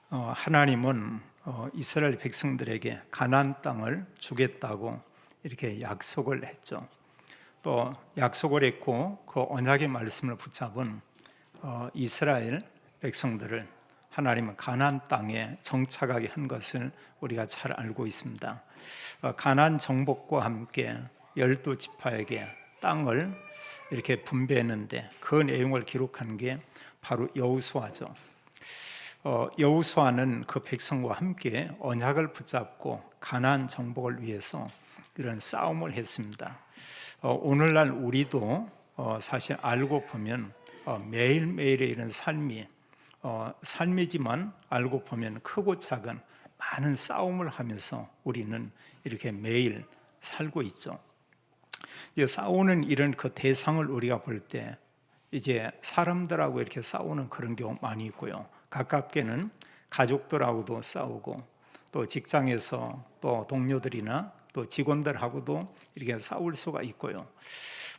하나님은 이스라엘 백성들에게 가나안 땅을 주겠다고 이렇게 약속을 했죠. 또 약속을 했고 그 언약의 말씀을 붙잡은 이스라엘 백성들을 하나님은 가나안 땅에 정착하게 한 것을 우리가 잘 알고 있습니다. 가나안 정복과 함께 12지파에게 땅을 이렇게 분배했는데 그 내용을 기록한 게 바로 여호수아죠. 여호수아는 그 백성과 함께 언약을 붙잡고 가나안 정복을 위해서 이런 싸움을 했습니다. 오늘날 우리도 사실 알고 보면 매일매일의 이런 삶이지만 알고 보면 크고 작은 많은 싸움을 하면서 우리는 이렇게 매일 살고 있죠. 싸우는 이런 그 대상을 우리가 볼 때 이제 사람들하고 이렇게 싸우는 그런 경우 많이 있고요. 가깝게는 가족들하고도 싸우고 또 직장에서 또 동료들이나 또 직원들하고도 이렇게 싸울 수가 있고요.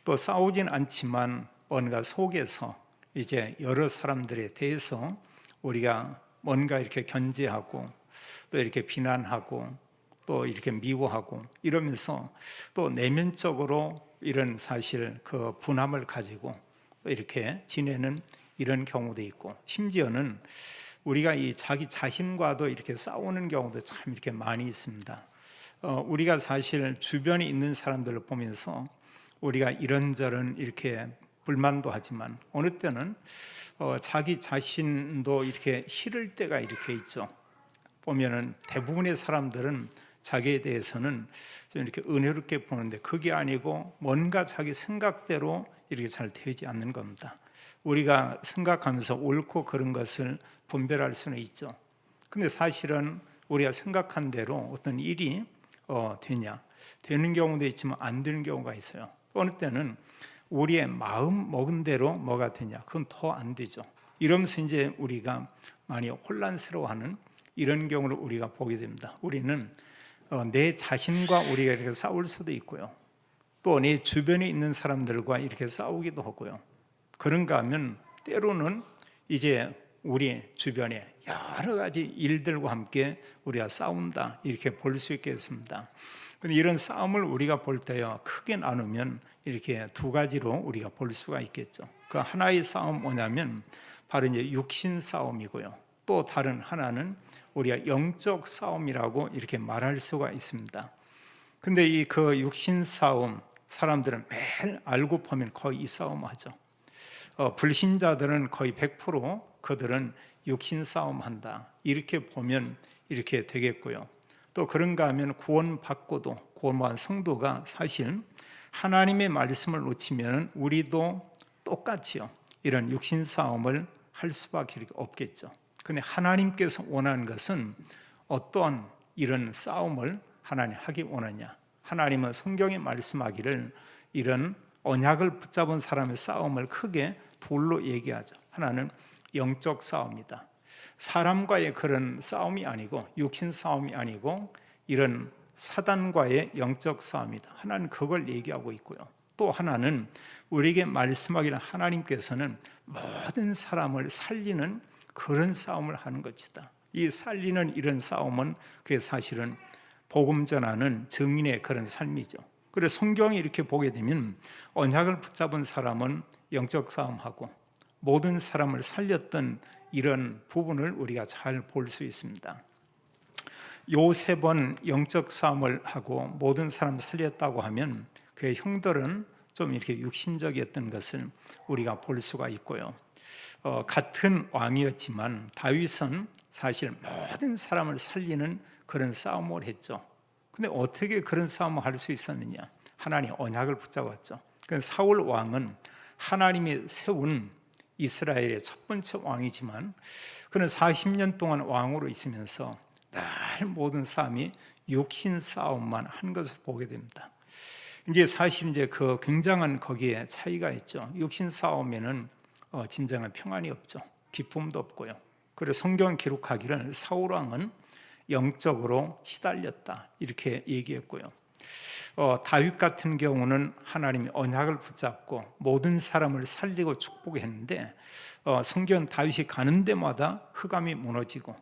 또 싸우진 않지만 뭔가 속에서 이제 여러 사람들에 대해서 우리가 뭔가 이렇게 견제하고 또 이렇게 비난하고 또 이렇게 미워하고 이러면서 또 내면적으로 이런 사실 그 분함을 가지고 이렇게 지내는 이런 경우도 있고, 심지어는 우리가 이 자기 자신과도 이렇게 싸우는 경우도 참 이렇게 많이 있습니다. 우리가 사실 주변에 있는 사람들을 보면서 우리가 이런저런 이렇게 불만도 하지만 어느 때는 자기 자신도 이렇게 싫을 때가 이렇게 있죠. 보면은 대부분의 사람들은 자기에 대해서는 좀 이렇게 은혜롭게 보는데 그게 아니고 뭔가 자기 생각대로 이렇게 잘 되지 않는 겁니다. 우리가 생각하면서 옳고 그른 것을 분별할 수는 있죠. 근데 사실은 우리가 생각한 대로 어떤 일이 되는 경우도 있지만 안 되는 경우가 있어요. 어느 때는 우리의 마음 먹은 대로 뭐가 되냐, 그건 더 안 되죠. 이러면서 이제 우리가 많이 혼란스러워하는 이런 경우를 우리가 보게 됩니다. 우리는 내 자신과 우리가 이렇게 싸울 수도 있고요. 또 내 주변에 있는 사람들과 이렇게 싸우기도 하고요. 그런가 하면 때로는 이제 우리 주변에 여러 가지 일들과 함께 우리가 싸운다 이렇게 볼 수 있겠습니다. 근데 이런 싸움을 우리가 볼 때요, 크게 나누면 이렇게 두 가지로 우리가 볼 수가 있겠죠. 그 하나의 싸움 뭐냐면 바로 이제 육신 싸움이고요. 또 다른 하나는 우리가 영적 싸움이라고 이렇게 말할 수가 있습니다. 근데 이 그 육신 싸움 사람들은 매일 알고 보면 거의 이 싸움 하죠. 불신자들은 거의 100% 그들은 육신 싸움 한다 이렇게 보면 이렇게 되겠고요. 또 그런가 하면 구원받고도 구원받은 성도가 사실 하나님의 말씀을 놓치면 우리도 똑같이요 이런 육신 싸움을 할 수밖에 없겠죠. 그런데 하나님께서 원하는 것은 어떠한 이런 싸움을 하나님 하기 원하냐, 하나님은 성경에 말씀하기를 이런 언약을 붙잡은 사람의 싸움을 크게 둘로 얘기하죠. 하나는 영적 싸움이다. 사람과의 그런 싸움이 아니고 육신 싸움이 아니고 이런 사단과의 영적 싸움이다. 하나는 그걸 얘기하고 있고요. 또 하나는 우리에게 말씀하기를 하나님께서는 모든 사람을 살리는 그런 싸움을 하는 것이다. 이 살리는 이런 싸움은 그게 사실은 복음 전하는 증인의 그런 삶이죠. 그래서 성경이 이렇게 보게 되면 언약을 붙잡은 사람은 영적 싸움하고 모든 사람을 살렸던 이런 부분을 우리가 잘 볼 수 있습니다. 요셉은 영적 싸움을 하고 모든 사람 살렸다고 하면 그의 형들은 좀 이렇게 육신적이었던 것을 우리가 볼 수가 있고요. 같은 왕이었지만 다윗은 사실 모든 사람을 살리는 그런 싸움을 했죠. 근데 어떻게 그런 싸움을 할 수 있었느냐? 하나님 언약을 붙잡았죠. 사울 왕은 하나님이 세운 이스라엘의 첫 번째 왕이지만 그는 40년 동안 왕으로 있으면서 늘 모든 싸움이 육신 싸움만 한 것을 보게 됩니다. 이제 사실 이제 그 굉장한 거기에 차이가 있죠. 육신 싸움에는 진정한 평안이 없죠. 기쁨도 없고요. 그래서 성경 기록하기를 사울 왕은 영적으로 시달렸다 이렇게 얘기했고요. 다윗 같은 경우는 하나님이 언약을 붙잡고 모든 사람을 살리고 축복했는데 성경 다윗이 가는 데마다 흑암이 무너지고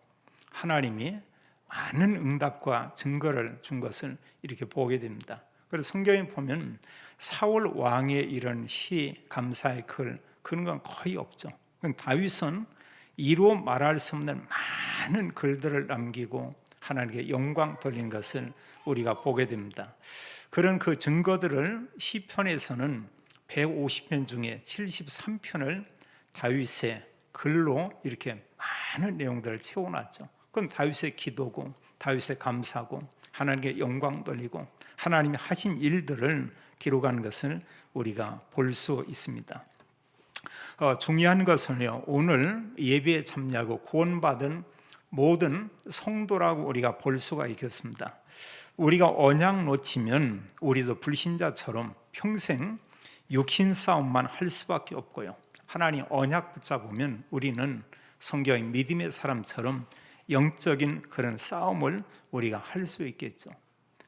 하나님이 많은 응답과 증거를 준 것을 이렇게 보게 됩니다. 그래서 성경에 보면 사울 왕의 이런 시, 감사의 글 그런 건 거의 없죠. 다윗은 이루 말할 수 없는 많은 글들을 남기고 하나님께 영광 돌린 것을 우리가 보게 됩니다. 그런 그 증거들을 시편에서는 150편 중에 73편을 다윗의 글로 이렇게 많은 내용들을 채워놨죠. 그건 다윗의 기도고 다윗의 감사고 하나님께 영광 돌리고 하나님이 하신 일들을 기록한 것을 우리가 볼 수 있습니다. 중요한 것은요, 오늘 예배에 참여하고 구원받은 모든 성도라고 우리가 볼 수가 있겠습니다. 우리가 언약 놓치면 우리도 불신자처럼 평생 육신 싸움만 할 수밖에 없고요, 하나님 언약 붙잡으면 우리는 성경의 믿음의 사람처럼 영적인 그런 싸움을 우리가 할 수 있겠죠.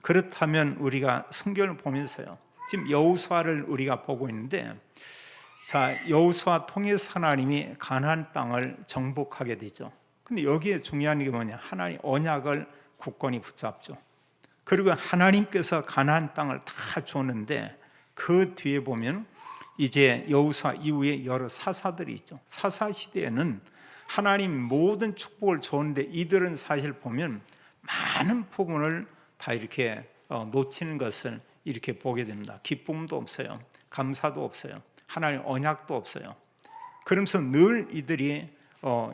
그렇다면 우리가 성경을 보면서요, 지금 여호수아를 우리가 보고 있는데, 자, 여호수아 통해서 하나님이 가나안 땅을 정복하게 되죠. 근데 여기에 중요한 게 뭐냐? 하나님 언약을 굳건히 붙잡죠. 그리고 하나님께서 가나안 땅을 다 줬는데 그 뒤에 보면 이제 여호수아 이후에 여러 사사들이 있죠. 사사 시대에는 하나님 모든 축복을 줬는데 이들은 사실 보면 많은 부분을 다 이렇게 놓치는 것을 이렇게 보게 됩니다. 기쁨도 없어요. 감사도 없어요. 하나님 언약도 없어요. 그러면서 늘 이들이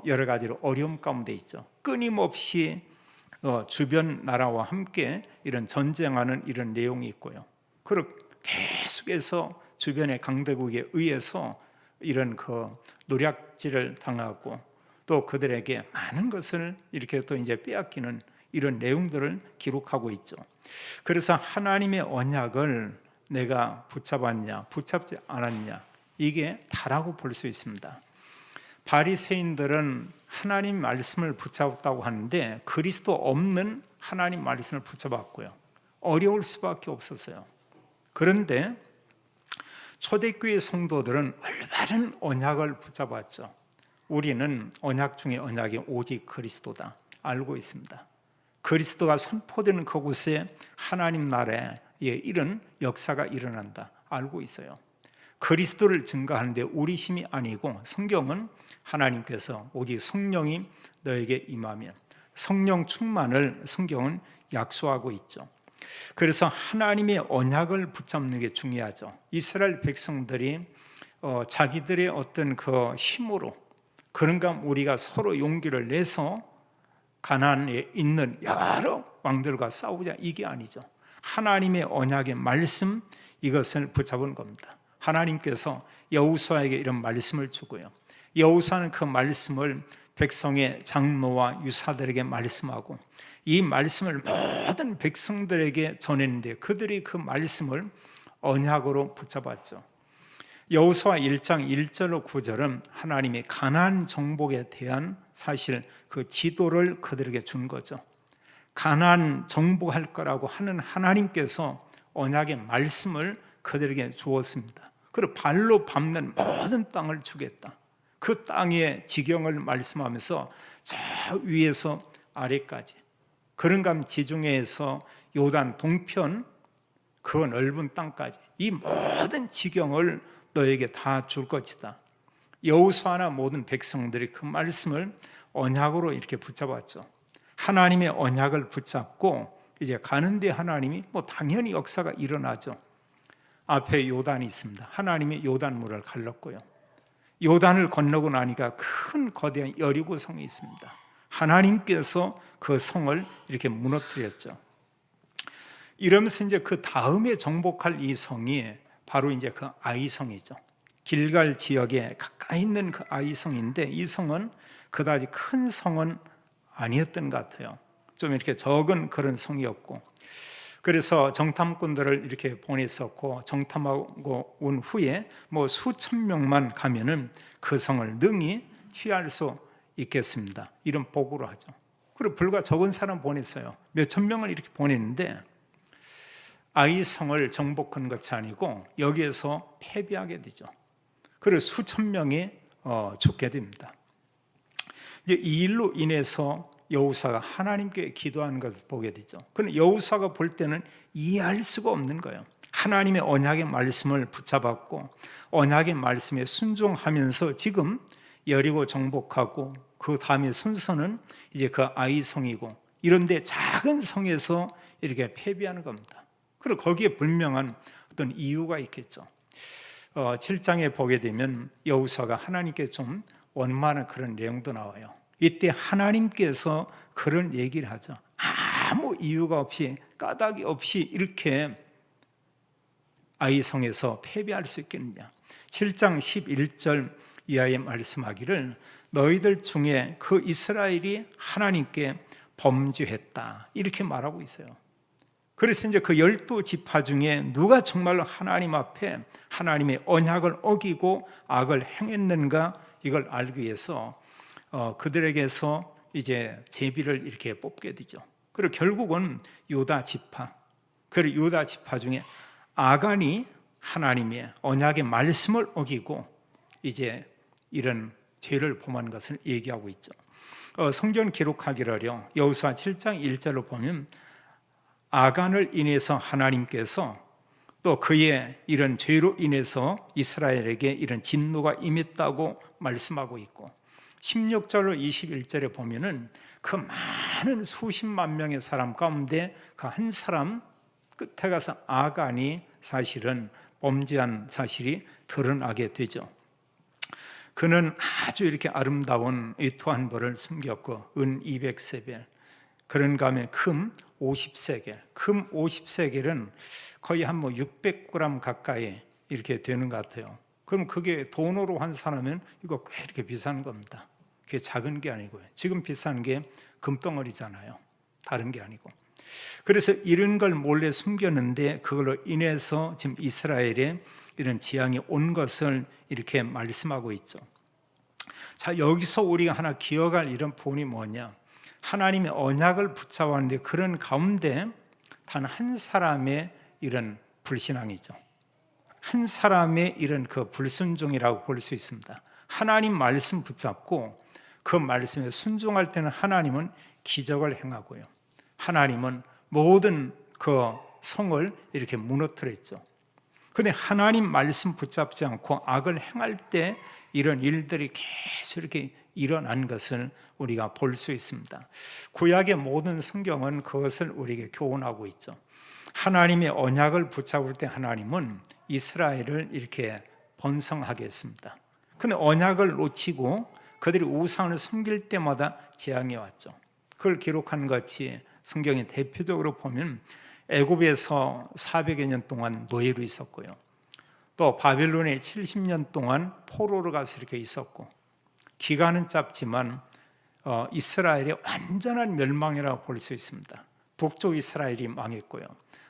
여러 가지로 어려움 가운데 있죠. 끊임없이 주변 나라와 함께 이런 전쟁하는 이런 내용이 있고요. 그리고 계속해서 주변의 강대국에 의해서 이런 그 노략질을 당하고 또 그들에게 많은 것을 이렇게 또 이제 빼앗기는 이런 내용들을 기록하고 있죠. 그래서 하나님의 언약을 내가 붙잡았냐, 붙잡지 않았냐, 이게 다라고 볼 수 있습니다. 바리새인들은 하나님 말씀을 붙잡았다고 하는데 그리스도 없는 하나님 말씀을 붙잡았고요, 어려울 수밖에 없었어요. 그런데 초대교회 성도들은 올바른 언약을 붙잡았죠. 우리는 언약 중에 언약이 오직 그리스도다 알고 있습니다. 그리스도가 선포되는 그곳에 하나님 나라에 이런 역사가 일어난다 알고 있어요. 그리스도를 증거하는데 우리 힘이 아니고 성경은 하나님께서 오직 성령이 너에게 임하면 성령 충만을 성경은 약속하고 있죠. 그래서 하나님의 언약을 붙잡는 게 중요하죠. 이스라엘 백성들이 자기들의 어떤 그 힘으로 그런가 우리가 서로 용기를 내서 가나안에 있는 여러 왕들과 싸우자 이게 아니죠. 하나님의 언약의 말씀 이것을 붙잡은 겁니다. 하나님께서 여호수아에게 이런 말씀을 주고요, 여호수아는 그 말씀을 백성의 장로와 유사들에게 말씀하고 이 말씀을 모든 백성들에게 전했는데 그들이 그 말씀을 언약으로 붙잡았죠. 여호수아 1장 1절로 9절은 하나님의 가나안 정복에 대한 사실 그 지도를 그들에게 준 거죠. 가나안 정복할 거라고 하는 하나님께서 언약의 말씀을 그들에게 주었습니다. 그리고 발로 밟는 모든 땅을 주겠다. 그 땅의 지경을 말씀하면서 저 위에서 아래까지 그런감 지중해에서 요단 동편 그 넓은 땅까지 이 모든 지경을 너에게 다 줄 것이다. 여호수아나 모든 백성들이 그 말씀을 언약으로 이렇게 붙잡았죠. 하나님의 언약을 붙잡고 이제 가는데 하나님이 당연히 역사가 일어나죠. 앞에 요단이 있습니다. 하나님이 요단물을 갈랐고요, 요단을 건너고 나니까 큰 거대한 여리고성이 있습니다. 하나님께서 그 성을 이렇게 무너뜨렸죠. 이러면서 이제 그 다음에 정복할 이 성이 바로 이제 그 아이성이죠. 길갈 지역에 가까이 있는 그 아이성인데 이 성은 그다지 큰 성은 아니었던 것 같아요. 좀 이렇게 적은 그런 성이었고, 그래서 정탐꾼들을 이렇게 보냈었고 정탐하고 온 후에 수천 명만 가면은 그 성을 능히 취할 수 있겠습니다. 이런 보고를 하죠. 그리고 불과 적은 사람 보냈어요. 몇천 명을 이렇게 보냈는데 아이성을 정복한 것이 아니고 여기에서 패배하게 되죠. 그리고 수천 명이 죽게 됩니다. 이제 이 일로 인해서 여호사가 하나님께 기도하는 것을 보게 되죠. 그런데 여호사가 볼 때는 이해할 수가 없는 거예요. 하나님의 언약의 말씀을 붙잡았고 언약의 말씀에 순종하면서 지금 여리고 정복하고 그 다음에 순서는 이제 그 아이성이고 이런데 작은 성에서 이렇게 패배하는 겁니다. 그리고 거기에 분명한 어떤 이유가 있겠죠. 7장에 보게 되면 여호사가 하나님께 좀 원망하는 그런 내용도 나와요. 이때 하나님께서 그런 얘기를 하죠. 아무 이유가 없이 까닭이 없이 이렇게 아이성에서 패배할 수 있겠느냐. 7장 11절 이하에 말씀하기를 너희들 중에 그 이스라엘이 하나님께 범죄했다 이렇게 말하고 있어요. 그래서 이제 그 12지파 중에 누가 정말로 하나님 앞에 하나님의 언약을 어기고 악을 행했는가 이걸 알기 위해서 그들에게서 이제 제비를 이렇게 뽑게 되죠. 그리고 결국은 유다 지파, 그리고 유다 지파 중에 아간이 하나님의 언약의 말씀을 어기고 이제 이런 죄를 범한 것을 얘기하고 있죠. 성경 기록하기를요, 여호수아 7장 1절로 보면 아간을 인해서 하나님께서 또 그의 이런 죄로 인해서 이스라엘에게 이런 진노가 임했다고 말씀하고 있고 16절로 21절에 보면은 그 많은 수십만 명의 사람 가운데 그 한 사람 끝에 가서 아간이 사실은 범죄한 사실이 드러나게 되죠. 그는 아주 이렇게 아름다운 이토한 벌을 숨겼고 은 200세겔, 그런가 하면 금 50세겔, 금 50세겔은 거의 한 600g 가까이 이렇게 되는 것 같아요. 그럼 그게 돈으로 환산하면 이거 꽤 이렇게 비싼 겁니다. 그게 작은 게 아니고요. 지금 비싼 게 금덩어리잖아요. 다른 게 아니고. 그래서 이런 걸 몰래 숨겼는데 그걸로 인해서 지금 이스라엘에 이런 재앙이 온 것을 이렇게 말씀하고 있죠. 자, 여기서 우리가 하나 기억할 이런 본이 뭐냐? 하나님의 언약을 붙잡았는데 그런 가운데 단 한 사람의 이런 불신앙이죠. 한 사람의 이런 그 불순종이라고 볼 수 있습니다. 하나님 말씀 붙잡고 그 말씀에 순종할 때는 하나님은 기적을 행하고요. 하나님은 모든 그 성을 이렇게 무너뜨렸죠. 그런데 하나님 말씀 붙잡지 않고 악을 행할 때 이런 일들이 계속 이렇게 일어난 것을 우리가 볼 수 있습니다. 구약의 모든 성경은 그것을 우리에게 교훈하고 있죠. 하나님의 언약을 붙잡을 때 하나님은 이스라엘을 이렇게 번성하게 했습니다. 그런데 언약을 놓치고 그들이 우상을 섬길 때마다 재앙이 왔죠. 그걸 기록한 것이 성경에 대표적으로 보면 애굽에서 400여 년 동안 노예로 있었고요. 또 바벨론에 70년 동안 포로로 가서 이렇게 있었고, 기간은 짧지만 이스라엘의 완전한 멸망이라고 볼 수 있습니다. 북쪽 이스라엘이 망했고요,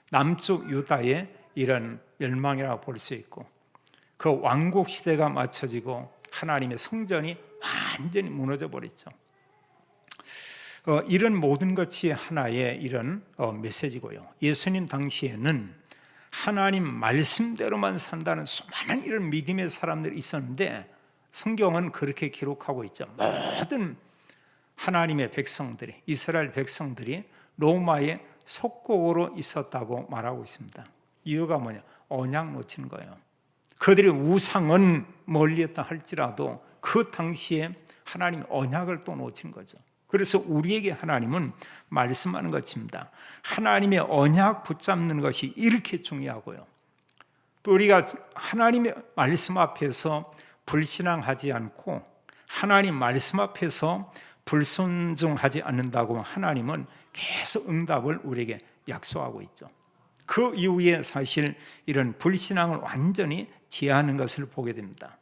남쪽 유다의 이런 멸망이라고 볼 수 있고, 그 왕국 시대가 맞춰지고 하나님의 성전이 완전히 무너져 버렸죠. 이런 모든 것이 하나의 이런 메시지고요. 예수님 당시에는 하나님 말씀대로만 산다는 수많은 이런 믿음의 사람들이 있었는데 성경은 그렇게 기록하고 있죠. 모든 하나님의 백성들이, 이스라엘 백성들이 로마의 속국으로 있었다고 말하고 있습니다. 이유가 뭐냐? 언약 놓치는 거예요. 그들의 우상은 멀리했다 할지라도 그 당시에 하나님 언약을 또 놓친 거죠. 그래서 우리에게 하나님은 말씀하는 것입니다. 하나님의 언약 붙잡는 것이 이렇게 중요하고요. 또 우리가 하나님의 말씀 앞에서 불신앙하지 않고 하나님 말씀 앞에서 불순종하지 않는다고 하나님은 계속 응답을 우리에게 약속하고 있죠. 그 이후에 사실 이런 불신앙을 완전히 제하는 것을 보게 됩니다.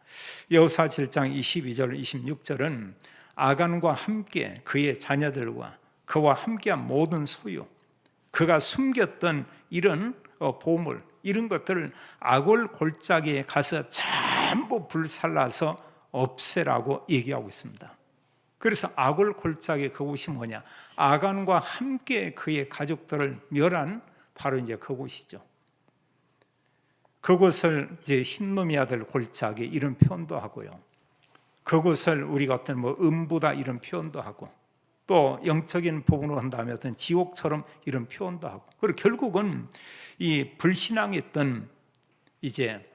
여호수아 7장 22절 26절은 아간과 함께 그의 자녀들과 그와 함께한 모든 소유, 그가 숨겼던 이런 보물, 이런 것들을 아골 골짜기에 가서 전부 불살라서 없애라고 얘기하고 있습니다. 그래서 아골 골짜기 그곳이 뭐냐? 아간과 함께 그의 가족들을 멸한 바로 이제 그곳이죠. 그곳을 이제 흰놈이 아들 골짜기 이런 표현도 하고요. 그곳을 우리가 어떤 음부다 이런 표현도 하고, 또 영적인 부분으로 한다면 어떤 지옥처럼 이런 표현도 하고, 그리고 결국은 이 불신앙했던 이제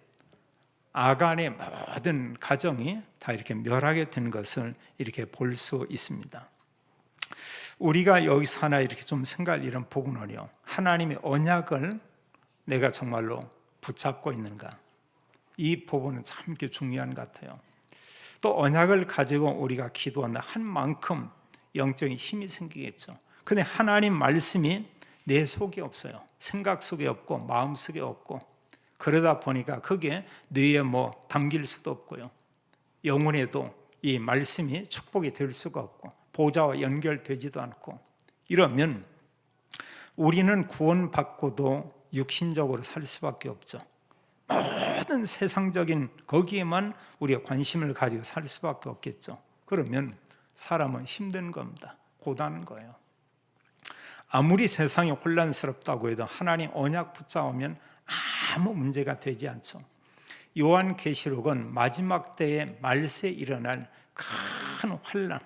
아간의 모든 가정이 다 이렇게 멸하게 된 것을 이렇게 볼 수 있습니다. 우리가 여기서 하나 이렇게 좀 생각할 이런 부분은요, 하나님의 언약을 내가 정말로 붙잡고 있는가, 이 부분은 참 이렇게 중요한 것 같아요. 또 언약을 가지고 우리가 기도한다 한 만큼 영적인 힘이 생기겠죠. 근데 하나님 말씀이 내 속에 없어요. 생각 속에 없고 마음 속에 없고, 그러다 보니까 그게 뇌에 뭐 담길 수도 없고요, 영혼에도 이 말씀이 축복이 될 수가 없고 보좌와 연결되지도 않고, 이러면 우리는 구원받고도 육신적으로 살 수밖에 없죠. 모든 세상적인 거기에만 우리가 관심을 가지고 살 수밖에 없겠죠. 그러면 사람은 힘든 겁니다. 고단한 거예요. 아무리 세상이 혼란스럽다고 해도 하나님 언약 붙잡으면 아무 문제가 되지 않죠. 요한계시록은 마지막 때에 말세에 일어날 큰 환란,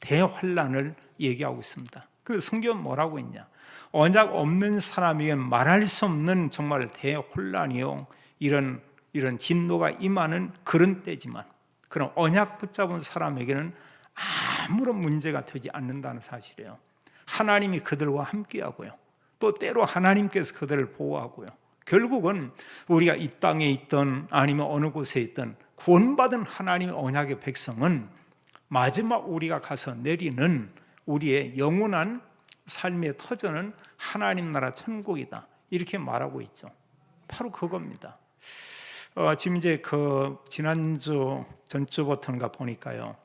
대환란을 얘기하고 있습니다. 그 성경은 뭐라고 했냐? 언약 없는 사람에게 말할 수 없는 정말 대혼란이요, 이런 진노가 임하는 그런 때지만, 그런 언약 붙잡은 사람에게는 아무런 문제가 되지 않는다는 사실이에요. 하나님이 그들과 함께하고요, 또 때로 하나님께서 그들을 보호하고요, 결국은 우리가 이 땅에 있던 아니면 어느 곳에 있던 구원받은 하나님의 언약의 백성은 마지막 우리가 가서 내리는 우리의 영원한 삶의 터전은 하나님 나라 천국이다, 이렇게 말하고 있죠. 바로 그겁니다. 지금 이제 지난주 전주부터인가 보니까요,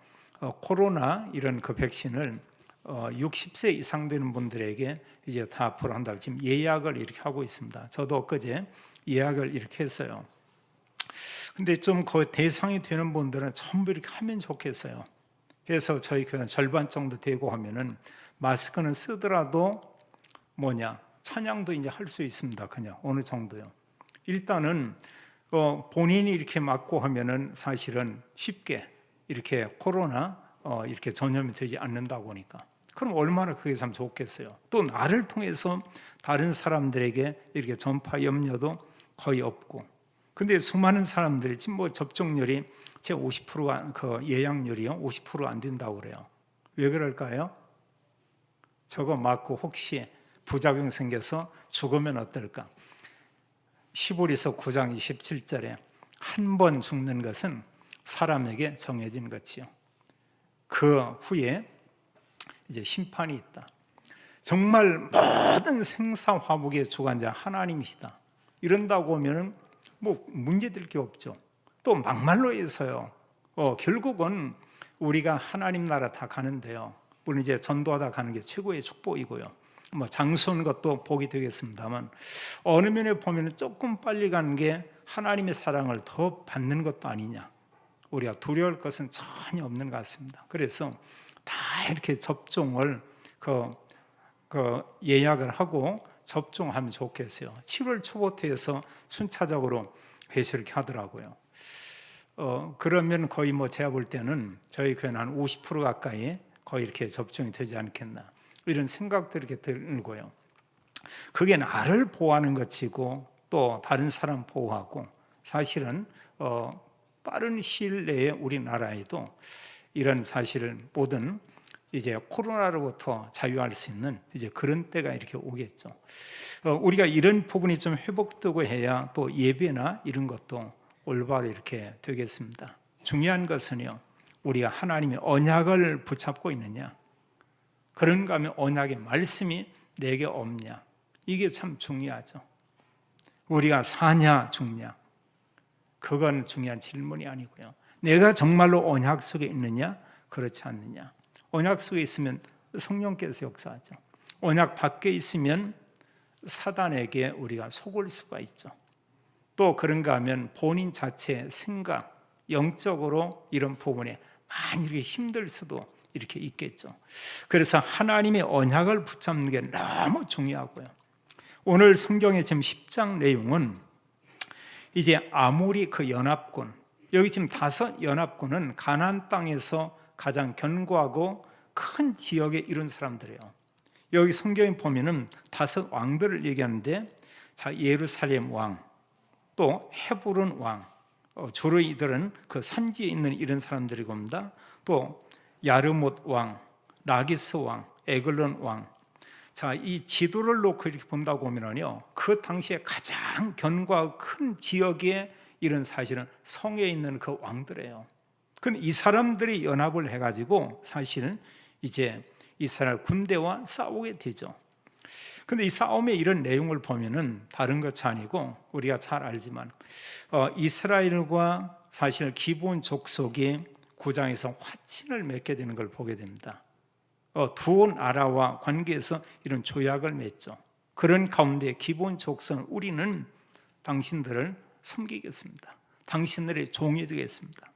코로나 이런 백신을 60세 이상 되는 분들에게 이제 다 앞으로 한다고 지금 예약을 이렇게 하고 있습니다. 저도 엊그제 예약을 이렇게 했어요. 근데 좀 그 대상이 되는 분들은 전부 이렇게 하면 좋겠어요. 그래서 저희 그냥 절반 정도 되고 하면은 마스크는 쓰더라도 찬양도 이제 할 수 있습니다. 그냥 어느 정도요. 일단은 본인이 이렇게 맞고 하면은 사실은 쉽게 이렇게 코로나 이렇게 전염이 되지 않는다고 하니까, 그럼 얼마나 그게 참 좋겠어요. 또 나를 통해서 다른 사람들에게 이렇게 전파 염려도 거의 없고. 근데 수많은 사람들이 지금 접종률이 제 50%가 예약률이요 50% 안 된다고 그래요. 왜 그럴까요? 저거 맞고 혹시 부작용 생겨서 죽으면 어떨까? 히브리서 9장 27절에 한 번 죽는 것은 사람에게 정해진 것이요, 그 후에 이제 심판이 있다. 정말 모든 생사화복의 주관자 하나님이시다, 이런다고 하면은 문제될 게 없죠. 또 막말로 해서요, 결국은 우리가 하나님 나라 다 가는데요, 물론 이제 전도하다 가는 게 최고의 축복이고요, 장수하는 것도 복이 되겠습니다만, 어느 면에 보면 조금 빨리 가는 게 하나님의 사랑을 더 받는 것도 아니냐, 우리가 두려울 것은 전혀 없는 것 같습니다. 그래서 다 이렇게 접종을 예약을 하고 접종하면 좋겠어요. 7월 초부터 해서 순차적으로 회수 이렇게 하더라고요. 그러면 거의 제가 볼 때는 저희 교회는 한 50% 가까이 거의 이렇게 접종이 되지 않겠나, 이런 생각도 이렇게 들고요. 그게 나를 보호하는 것이고 또 다른 사람 보호하고, 사실은 빠른 시일 내에 우리나라에도 이런 사실을 모든 이제 코로나로부터 자유할 수 있는 이제 그런 때가 이렇게 오겠죠. 우리가 이런 부분이 좀 회복되고 해야 또 예배나 이런 것도 올바로 이렇게 되겠습니다. 중요한 것은요, 우리가 하나님의 언약을 붙잡고 있느냐, 그런가 하면 언약의 말씀이 내게 없냐, 이게 참 중요하죠. 우리가 사냐 죽냐, 그건 중요한 질문이 아니고요, 내가 정말로 언약 속에 있느냐 그렇지 않느냐. 언약 속에 있으면 성령께서 역사하죠. 언약 밖에 있으면 사단에게 우리가 속을 수가 있죠. 또 그런가 하면 본인 자체의 생각, 영적으로 이런 부분에 많이 이렇게 힘들 수도 이렇게 있겠죠. 그래서 하나님의 언약을 붙잡는 게 너무 중요하고요. 오늘 성경의 지금 10장 내용은 이제 아모리 그 연합군, 여기 지금 5 연합군은 가나안 땅에서 가장 견고하고 큰 지역에 이런 사람들이에요. 여기 성경에 보면은 5 왕들을 얘기하는데, 자, 예루살렘 왕, 또 헤브론 왕, 주로 이들은 그 산지에 있는 이런 사람들이 겁니다. 또 야르못 왕, 라기스 왕, 에글론 왕. 자, 이 지도를 놓고 이렇게 본다고 보면은요, 그 당시에 가장 견고하고 큰 지역에 이런 사실은 성에 있는 그 왕들이에요. 근데 이 사람들이 연합을 해가지고 사실은 이제 이스라엘 군대와 싸우게 되죠. 근데 이 싸움의 이런 내용을 보면은 다른 것이 아니고, 우리가 잘 알지만 이스라엘과 사실 기브온 족속이 9장에서 화친을 맺게 되는 걸 보게 됩니다. 두 나라와 관계에서 이런 조약을 맺죠. 그런 가운데 기브온 족속은 우리는 당신들을 섬기겠습니다. 당신들의 종이 되겠습니다.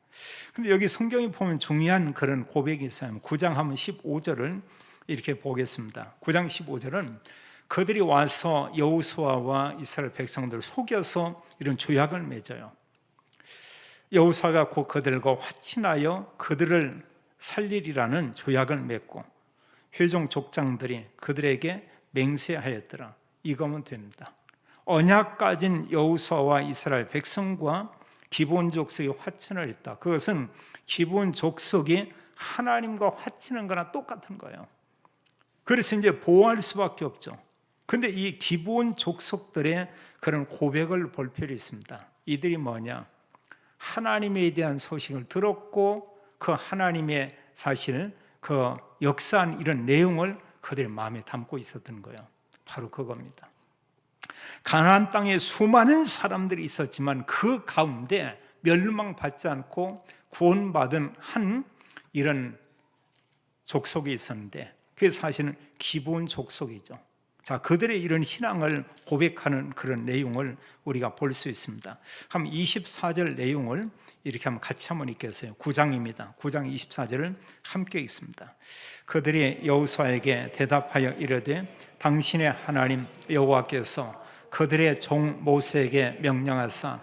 근데 여기 성경에 보면 중요한 그런 고백이 있어요. 9장 하면 15절을 이렇게 보겠습니다. 9장 15절은 그들이 와서 여호수아와 이스라엘 백성들을 속여서 이런 조약을 맺어요. 여호수아가 곧 그들과 화친하여 그들을 살리리라는 조약을 맺고 회종 족장들이 그들에게 맹세하였더라. 이거면 됩니다. 언약 가진 여호수아와 이스라엘 백성과 기브온 족속이 화친을 했다. 그것은 기브온 족속이 하나님과 화친한 거나 똑같은 거예요. 그래서 이제 보호할 수밖에 없죠. 근데 이 기브온 족속들의 그런 고백을 볼 필요 있습니다. 이들이 뭐냐? 하나님에 대한 소식을 들었고 그 하나님의 사실 그 역사한 이런 내용을 그들의 마음에 담고 있었던 거예요. 바로 그겁니다. 가나안 땅에 수많은 사람들이 있었지만 그 가운데 멸망받지 않고 구원받은 한 이런 족속이 있었는데, 그게 사실은 기브온 족속이죠. 자, 그들의 이런 신앙을 고백하는 그런 내용을 우리가 볼 수 있습니다. 한번 24절 내용을 이렇게 한번 같이 한번 읽겠어요. 9장입니다. 9장 24절을 함께 읽습니다. 그들이 여호수아에게 대답하여 이르되 당신의 하나님 여호와께서 그들의 종 모세에게 명령하사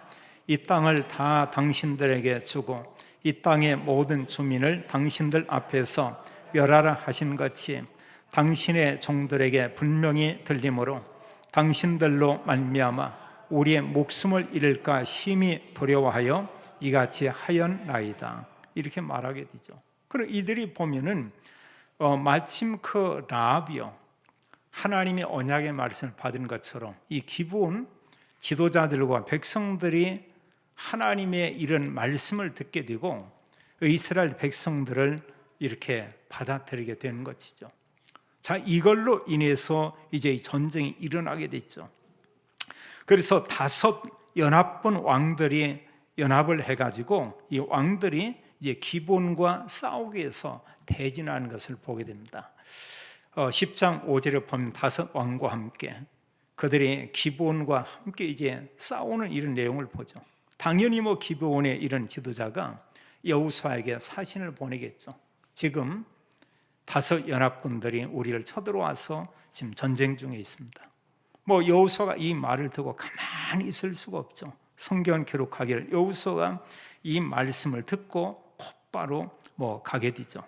이 땅을 다 당신들에게 주고 이 땅의 모든 주민을 당신들 앞에서 멸하라 하신 것이 당신의 종들에게 분명히 들리므로 당신들로 말미암아 우리의 목숨을 잃을까 심히 두려워하여 이같이 하였나이다. 이렇게 말하게 되죠. 그리고 이들이 보면은 마침 그 라합이요, 하나님의 언약의 말씀을 받은 것처럼 이 기브온 지도자들과 백성들이 하나님의 이런 말씀을 듣게 되고 이스라엘 백성들을 이렇게 받아들이게 되는 것이죠. 자, 이걸로 인해서 이제 이 전쟁이 일어나게 됐죠. 그래서 5 연합군 왕들이 연합을 해가지고 이 왕들이 이제 기브온과 싸우기 위해서 대진하는 것을 보게 됩니다. 10장 5절에 보면 5 왕과 함께 그들이 기브온과 함께 이제 싸우는 이런 내용을 보죠. 당연히 뭐 기브온의 이런 지도자가 여호수아에게 사신을 보내겠죠. 지금 5 연합군들이 우리를 쳐들어와서 지금 전쟁 중에 있습니다. 뭐 여호수아가 이 말을 듣고 가만히 있을 수가 없죠. 성경은 기록하기를 여호수아가 이 말씀을 듣고 곧바로 뭐 가게 되죠.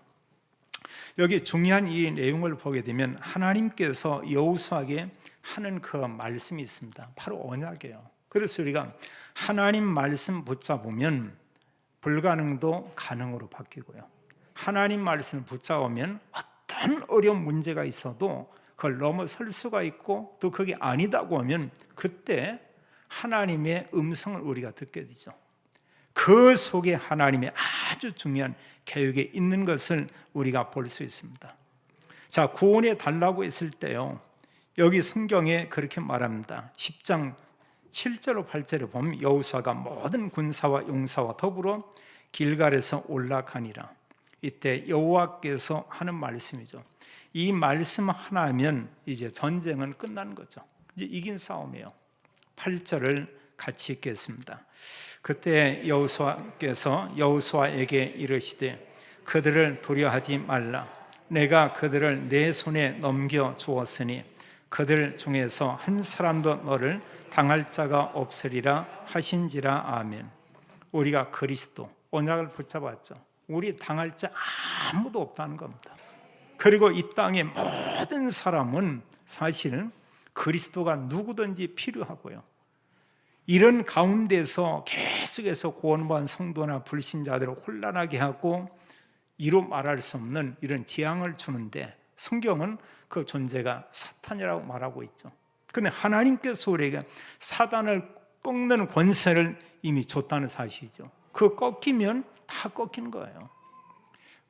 여기 중요한 이 내용을 보게 되면 하나님께서 여호수아에게 하는 그 말씀이 있습니다. 바로 언약이에요. 그래서 우리가 하나님 말씀 붙잡으면 불가능도 가능으로 바뀌고요, 하나님 말씀을 붙잡으면 어떤 어려운 문제가 있어도 그걸 넘어설 수가 있고, 또 그게 아니다고 하면 그때 하나님의 음성을 우리가 듣게 되죠. 그 속에 하나님의 아주 중요한 계획이 있는 것을 우리가 볼 수 있습니다. 자, 구원해 달라고 했을 때요, 여기 성경에 그렇게 말합니다. 10장 7절로 8절에 보면 여호수아가 모든 군사와 용사와 더불어 길갈에서 올라가니라. 이때 여호와께서 하는 말씀이죠. 이 말씀 하나면 이제 전쟁은 끝난 거죠. 이제 이긴 싸움이에요. 8절을 같이 읽겠습니다. 그때 여호수아께서 여호수아에게 이르시되 그들을 두려워하지 말라. 내가 그들을 내 손에 넘겨 주었으니 그들 중에서 한 사람도 너를 당할 자가 없으리라 하신지라. 아멘. 우리가 그리스도 언약을 붙잡았죠. 우리 당할 자 아무도 없다는 겁니다. 그리고 이 땅의 모든 사람은 사실 그리스도가 누구든지 필요하고요. 이런 가운데서 계속해서 구원받은 성도나 불신자들을 혼란하게 하고 이루 말할 수 없는 이런 재앙을 주는데 성경은 그 존재가 사탄이라고 말하고 있죠. 그런데 하나님께서 우리에게 사단을 꺾는 권세를 이미 줬다는 사실이죠. 그 꺾이면 다 꺾이는 거예요.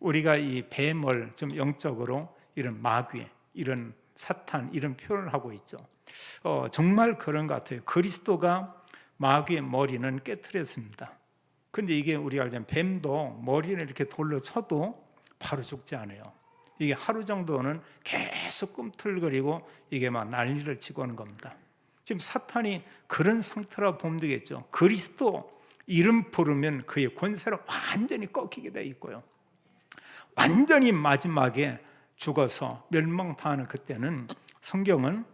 우리가 이 뱀을 좀 영적으로 이런 마귀, 이런 사탄 이런 표현을 하고 있죠. 정말 그런 것 같아요. 그리스도가 마귀의 머리는 깨트렸습니다. 근데 이게 우리가 알자면 뱀도 머리를 이렇게 돌려 쳐도 바로 죽지 않아요. 이게 하루 정도는 계속 꿈틀거리고 이게 막 난리를 치고 하는 겁니다. 지금 사탄이 그런 상태라고 보면 되겠죠. 그리스도 이름 부르면 그의 권세를 완전히 꺾이게 돼 있고요. 완전히 마지막에 죽어서 멸망당하는 그때는 성경은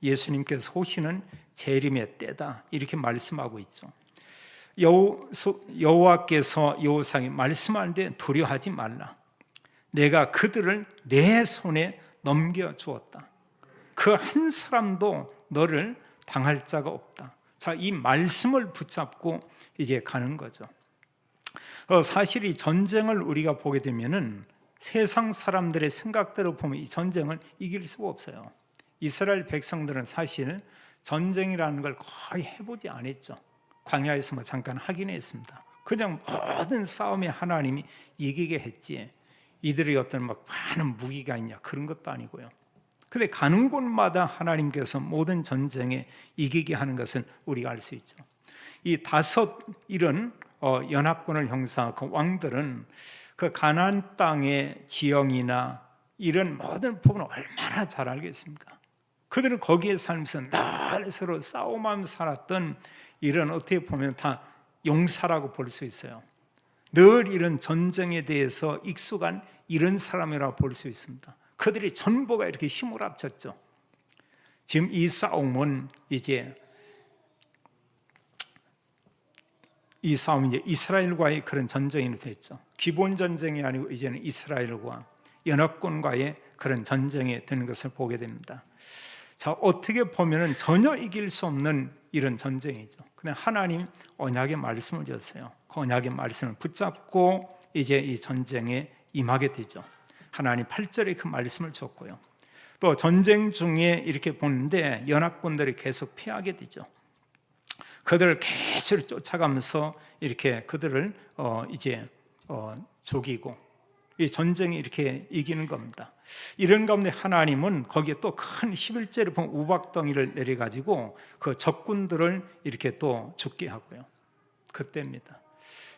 예수님께서 오시는 재림의 때다 이렇게 말씀하고 있죠. 여호와께서 여호사에게 말씀하는데 두려워하지 말라. 내가 그들을 내 손에 넘겨주었다. 그 한 사람도 너를 당할 자가 없다. 자, 이 말씀을 붙잡고 이제 가는 거죠. 사실 이 전쟁을 우리가 보게 되면은 세상 사람들의 생각대로 보면 이 전쟁을 이길 수가 없어요. 이스라엘 백성들은 사실 전쟁이라는 걸 거의 해보지 않았죠. 광야에서 뭐 잠깐 하긴 했습니다. 그냥 모든 싸움에 하나님이 이기게 했지 이들이 어떤 막 많은 무기가 있냐 그런 것도 아니고요. 근데 가는 곳마다 하나님께서 모든 전쟁에 이기게 하는 것은 우리가 알 수 있죠. 이 다섯 이런 연합군을 형성한 그 왕들은 그 가나안 땅의 지형이나 이런 모든 부분을 얼마나 잘 알겠습니까? 그들은 거기에 살면서 늘 서로 싸움하면서 살았던 이런 어떻게 보면 다 용사라고 볼 수 있어요. 늘 이런 전쟁에 대해서 익숙한 이런 사람이라고 볼 수 있습니다. 그들이 전부가 이렇게 힘을 합쳤죠. 지금 이 싸움은 이제 이스라엘과의 그런 전쟁이 됐죠. 기본 전쟁이 아니고 이제는 이스라엘과 연합군과의 그런 전쟁이 되는 것을 보게 됩니다. 자, 어떻게 보면은 전혀 이길 수 없는 이런 전쟁이죠. 근데 하나님 언약의 말씀을 주셨어요. 그 언약의 말씀을 붙잡고 이제 이 전쟁에 임하게 되죠. 하나님 8절에 그 말씀을 줬고요. 또 전쟁 중에 이렇게 보는데 연합군들이 계속 피하게 되죠. 그들을 계속 쫓아가면서 이렇게 그들을 죽이고 이 전쟁이 이렇게 이기는 겁니다. 이런 가운데 하나님은 거기에 또 큰 11절에 보면 우박덩이를 내려가지고 그 적군들을 이렇게 또 죽게 하고요. 그때입니다.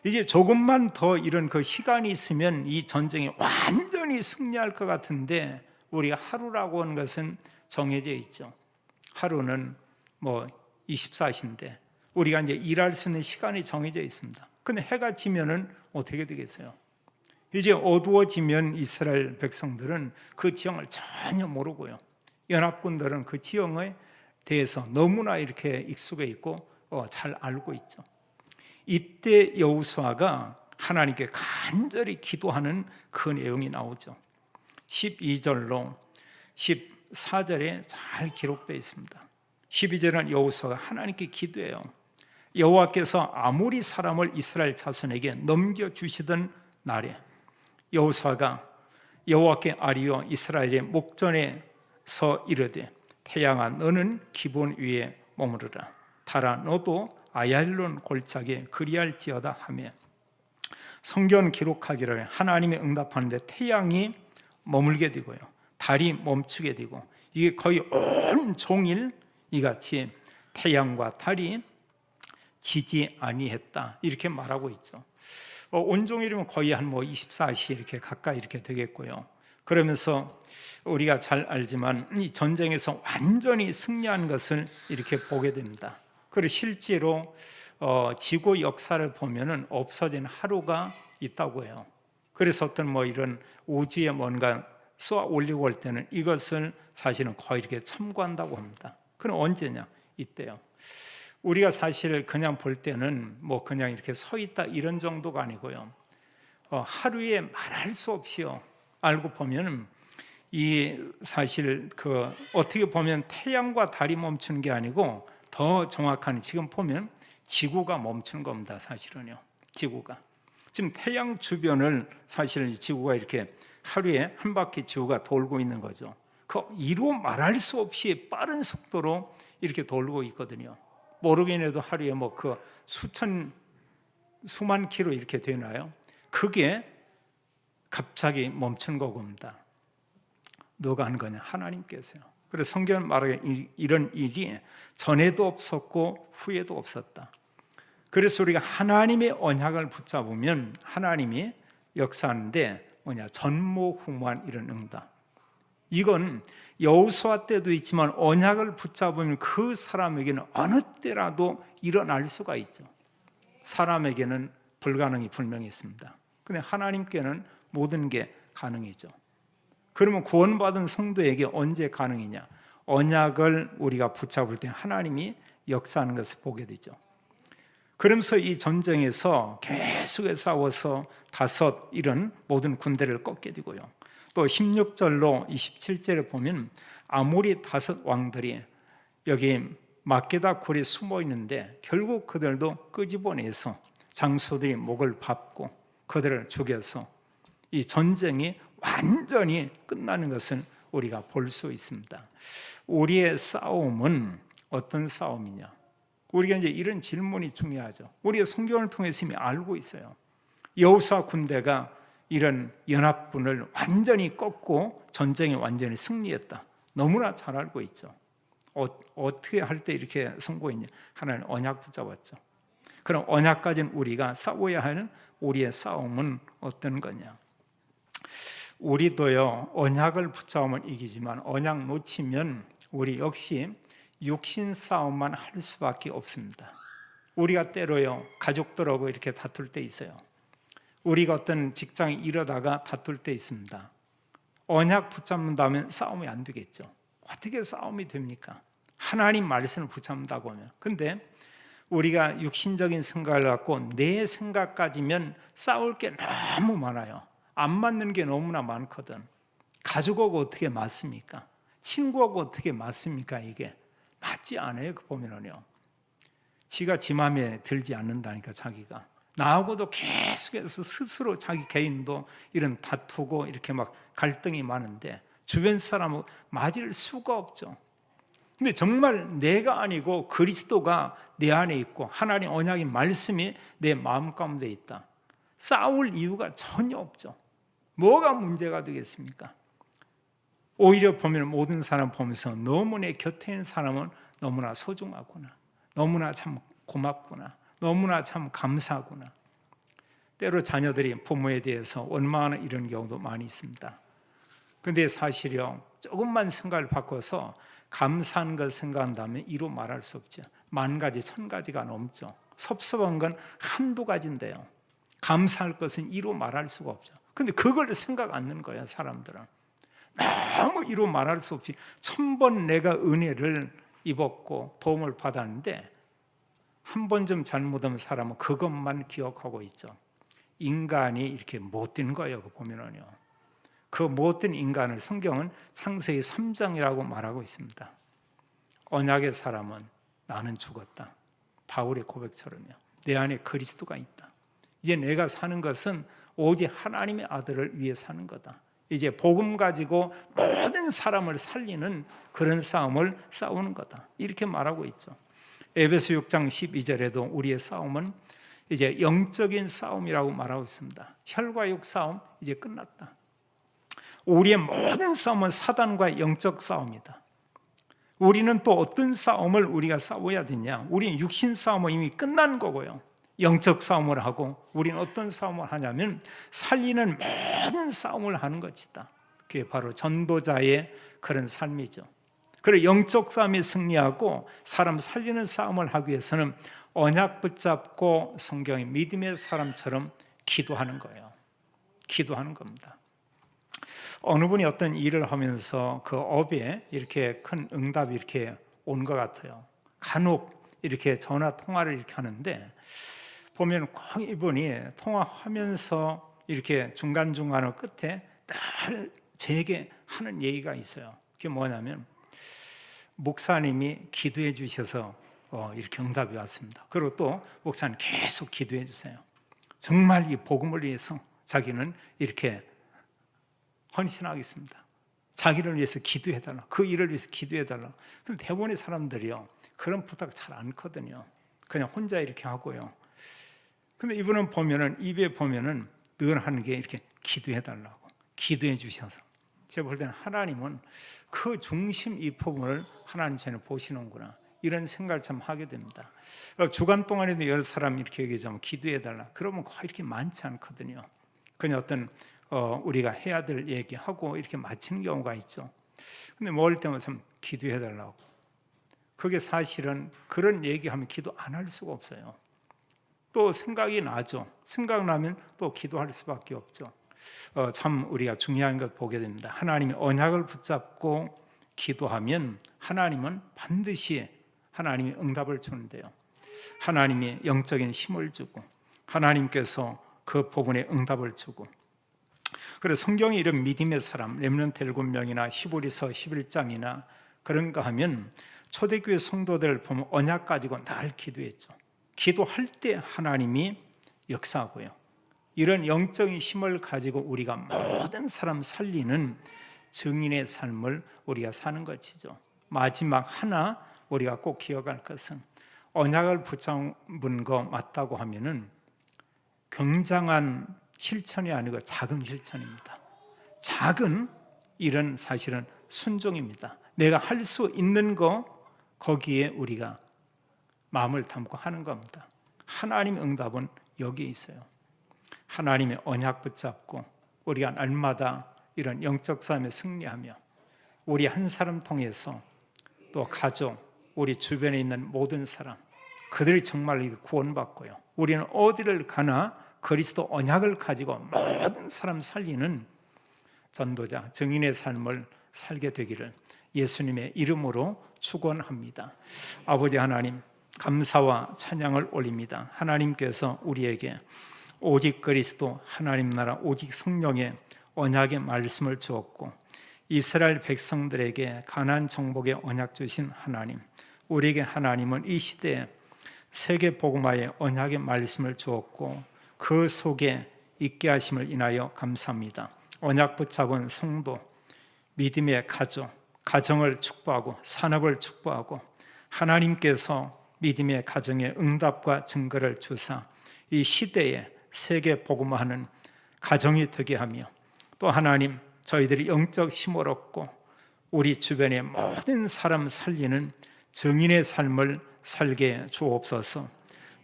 이제 조금만 더 이런 그 시간이 있으면 이 전쟁이 완전히 승리할 것 같은데 우리가 하루라고 하는 것은 정해져 있죠. 하루는 뭐 24시인데 우리가 이제 일할 수 있는 시간이 정해져 있습니다. 근데 해가 지면은 어떻게 되겠어요? 이제 어두워지면 이스라엘 백성들은 그 지형을 전혀 모르고요. 연합군들은 그 지형에 대해서 너무나 이렇게 익숙해 있고 잘 알고 있죠. 이때 여호수아가 하나님께 간절히 기도하는 그 내용이 나오죠. 12절로 14절에 잘 기록되어 있습니다. 12절은 여호수아가 하나님께 기도해요. 여호와께서 아모리 사람을 이스라엘 자손에게 넘겨주시던 날에 여호수아가 여호와께 아뢰어 이스라엘의 목전에서 이르되 태양아 너는 기본 위에 머무르라. 달아 너도 아얄론 골짜기에 그리할지어다 하며 성경 기록하기를 하나님이 응답하는데 태양이 머물게 되고요 달이 멈추게 되고 이게 거의 온 종일 이같이 태양과 달이 지지 아니했다 이렇게 말하고 있죠. 온종일이면 거의 한 24시 이렇게 가까이 이렇게 되겠고요. 그러면서 우리가 잘 알지만 이 전쟁에서 완전히 승리한 것을 이렇게 보게 됩니다. 그리고 실제로 지구 역사를 보면은 없어진 하루가 있다고 해요. 그래서 어떤 이런 우주에 뭔가 쏘아 올리고 올 때는 이것을 사실은 거의 이렇게 참고한다고 합니다. 그럼 언제냐? 이때요. 우리가 사실 그냥 볼 때는 그냥 이렇게 서 있다 이런 정도가 아니고요. 하루에 말할 수 없이요. 알고 보면 이 사실 그 어떻게 보면 태양과 달이 멈추는 게 아니고 더 정확한 지금 보면 지구가 멈추는 겁니다. 사실은요. 지구가 지금 태양 주변을 사실 지구가 이렇게 하루에 한 바퀴 지구가 돌고 있는 거죠. 그 이루 말할 수 없이 빠른 속도로 이렇게 돌고 있거든요. 모르긴 해도 하루에 뭐 그 수만 킬로 이렇게 되나요? 그게 갑자기 멈춘 겁니다. 누가 한 거냐? 하나님께서요. 그래서 성경은 말하기에 이런 일이 전에도 없었고 후에도 없었다. 그래서 우리가 하나님의 언약을 붙잡으면 하나님이 역사하는데 뭐냐? 전무후무한 이런 응답. 이건 여호수아 때도 있지만 언약을 붙잡으면 그 사람에게는 어느 때라도 일어날 수가 있죠. 사람에게는 불가능이 분명히 있습니다. 근데 하나님께는 모든 게 가능이죠. 그러면 구원받은 성도에게 언제 가능이냐? 언약을 우리가 붙잡을 때 하나님이 역사하는 것을 보게 되죠. 그러면서 이 전쟁에서 계속해서 싸워서 다섯 이런 모든 군대를 꺾게 되고요. 또 16절로 27절에 보면 아모리 다섯 왕들이 여기 막게다 굴에 숨어 있는데 결국 그들도 끄집어내서 장수들이 목을 밟고 그들을 죽여서 이 전쟁이 완전히 끝나는 것은 우리가 볼 수 있습니다. 우리의 싸움은 어떤 싸움이냐? 우리가 이제 이런 질문이 중요하죠. 우리가 성경을 통해서 이미 알고 있어요. 여호수아 군대가 이런 연합군을 완전히 꺾고 전쟁에 완전히 승리했다. 너무나 잘 알고 있죠. 어떻게 할 때 이렇게 성공했냐? 하나님 언약 붙잡았죠. 그럼 언약 가진 우리가 싸워야 하는 우리의 싸움은 어떤 거냐? 우리도요 언약을 붙잡으면 이기지만 언약 놓치면 우리 역시 육신 싸움만 할 수밖에 없습니다. 우리가 때로요 가족들하고 이렇게 다툴 때 있어요. 우리가 어떤 직장에 이러다가 다툴 때 있습니다. 언약 붙잡는다면 싸움이 안 되겠죠. 어떻게 싸움이 됩니까? 하나님 말씀을 붙잡는다고 하면. 근데 우리가 육신적인 생각을 갖고 내 생각까지면 싸울 게 너무 많아요. 안 맞는 게 너무나 많거든. 가족하고 어떻게 맞습니까? 친구하고 어떻게 맞습니까? 이게 맞지 않아요. 그 보면은요. 지가 지 마음에 들지 않는다니까 자기가. 나하고도 계속해서 스스로 자기 개인도 이런 다투고 이렇게 막 갈등이 많은데 주변 사람은 맞을 수가 없죠. 근데 정말 내가 아니고 그리스도가 내 안에 있고 하나님 언약의 말씀이 내 마음 가운데 있다. 싸울 이유가 전혀 없죠. 뭐가 문제가 되겠습니까? 오히려 보면 모든 사람 보면서 너무 내 곁에 있는 사람은 너무나 소중하구나. 너무나 참 고맙구나. 너무나 참 감사하구나. 때로 자녀들이 부모에 대해서 원망하는 이런 경우도 많이 있습니다. 근데 사실요 조금만 생각을 바꿔서 감사한 걸 생각한다면 이루 말할 수 없죠. 만 가지 천 가지가 넘죠. 섭섭한 건 한두 가지인데요 감사할 것은 이루 말할 수가 없죠. 근데 그걸 생각 않는 거예요. 사람들은 너무 이루 말할 수 없이 1000번 내가 은혜를 입었고 도움을 받았는데 한 번 좀 잘못하면 사람은 그것만 기억하고 있죠. 인간이 이렇게 못된 거예요. 그 보면은요. 그 못된 인간을 성경은 창세기 3장이라고 말하고 있습니다. 언약의 사람은 나는 죽었다. 바울의 고백처럼요. 내 안에 그리스도가 있다. 이제 내가 사는 것은 오직 하나님의 아들을 위해 사는 거다. 이제 복음 가지고 모든 사람을 살리는 그런 싸움을 싸우는 거다. 이렇게 말하고 있죠. 에베소 6장 12절에도 우리의 싸움은 이제 영적인 싸움이라고 말하고 있습니다. 혈과 육 싸움 이제 끝났다. 우리의 모든 싸움은 사단과의 영적 싸움이다. 우리는 또 어떤 싸움을 우리가 싸워야 되냐? 우리는 육신 싸움은 이미 끝난 거고요. 영적 싸움을 하고 우리는 어떤 싸움을 하냐면 살리는 모든 싸움을 하는 것이다. 그게 바로 전도자의 그런 삶이죠. 그리고 영적 싸움에 승리하고 사람 살리는 싸움을 하기 위해서는 언약 붙잡고 성경의 믿음의 사람처럼 기도하는 거예요. 기도하는 겁니다. 어느 분이 어떤 일을 하면서 그 업에 이렇게 큰 응답이 이렇게 온 것 같아요. 간혹 이렇게 전화 통화를 이렇게 하는데 보면 꼭 이분이 통화하면서 이렇게 중간중간 끝에 늘 제게 하는 얘기가 있어요. 그게 뭐냐면 목사님이 기도해 주셔서 이렇게 응답이 왔습니다. 그리고 또 목사님 계속 기도해 주세요. 정말 이 복음을 위해서 자기는 이렇게 헌신하겠습니다. 자기를 위해서 기도해달라. 그 일을 위해서 기도해달라. 근데 대부분의 사람들이요, 그런 부탁 잘 않거든요. 그냥 혼자 이렇게 하고요. 근데 이분은 보면은, 입에 보면은 늘 하는 게 이렇게 기도해달라고. 기도해 주셔서. 제가 볼 때는 하나님은 그 중심 이 부분을 하나님 전에 보시는구나. 이런 생각을 참 하게 됩니다. 주간 동안에도 10사람 이렇게 얘기하자면 기도해달라. 그러면 거의 이렇게 많지 않거든요. 그냥 어떤 우리가 해야 될 얘기하고 이렇게 마치는 경우가 있죠. 근데 먹을 때마다 참 기도해달라고. 그게 사실은 그런 얘기하면 기도 안 할 수가 없어요. 또 생각이 나죠. 생각나면 또 기도할 수밖에 없죠. 참 우리가 중요한 것 보게 됩니다. 하나님의 언약을 붙잡고 기도하면 하나님은 반드시 하나님이 응답을 주는데요. 하나님이 영적인 힘을 주고 하나님께서 그 부분에 응답을 주고, 그래서 성경에 이런 믿음의 사람 렘넌트 7명이나 히브리서 11장이나 그런 거 하면 초대교회 성도들 보면 언약 가지고 늘 기도했죠. 기도할 때 하나님이 역사하고요. 이런 영적인 힘을 가지고 우리가 모든 사람 살리는 증인의 삶을 우리가 사는 것이죠. 마지막 하나 우리가 꼭 기억할 것은 언약을 붙잡은 거 맞다고 하면은 굉장한 실천이 아니고 작은 실천입니다. 작은 일은 사실은 순종입니다. 내가 할 수 있는 거 거기에 우리가 마음을 담고 하는 겁니다. 하나님의 응답은 여기에 있어요. 하나님의 언약 붙잡고 우리가 날마다 이런 영적 싸움에 승리하며 우리 한 사람 통해서 또 가족, 우리 주변에 있는 모든 사람, 그들이 정말 구원받고요. 우리는 어디를 가나 그리스도 언약을 가지고 모든 사람 살리는 전도자, 증인의 삶을 살게 되기를 예수님의 이름으로 축원합니다. 아버지 하나님, 감사와 찬양을 올립니다. 하나님께서 우리에게 오직 그리스도 하나님 나라 오직 성령의 언약의 말씀을 주었고 이스라엘 백성들에게 가나안 정복의 언약 주신 하나님, 우리에게 하나님은 이 시대에 세계 복음화의 언약의 말씀을 주었고 그 속에 있게 하심을 인하여 감사합니다. 언약 붙잡은 성도, 믿음의 가족, 가정을 축복하고 산업을 축복하고 하나님께서 믿음의 가정에 응답과 증거를 주사 이 시대에 세계 복음화하는 가정이 되게 하며 또 하나님 저희들이 영적 힘을 얻고 우리 주변의 모든 사람 살리는 증인의 삶을 살게 주옵소서.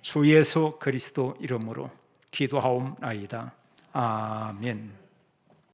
주 예수 그리스도 이름으로 기도하옵나이다. 아멘.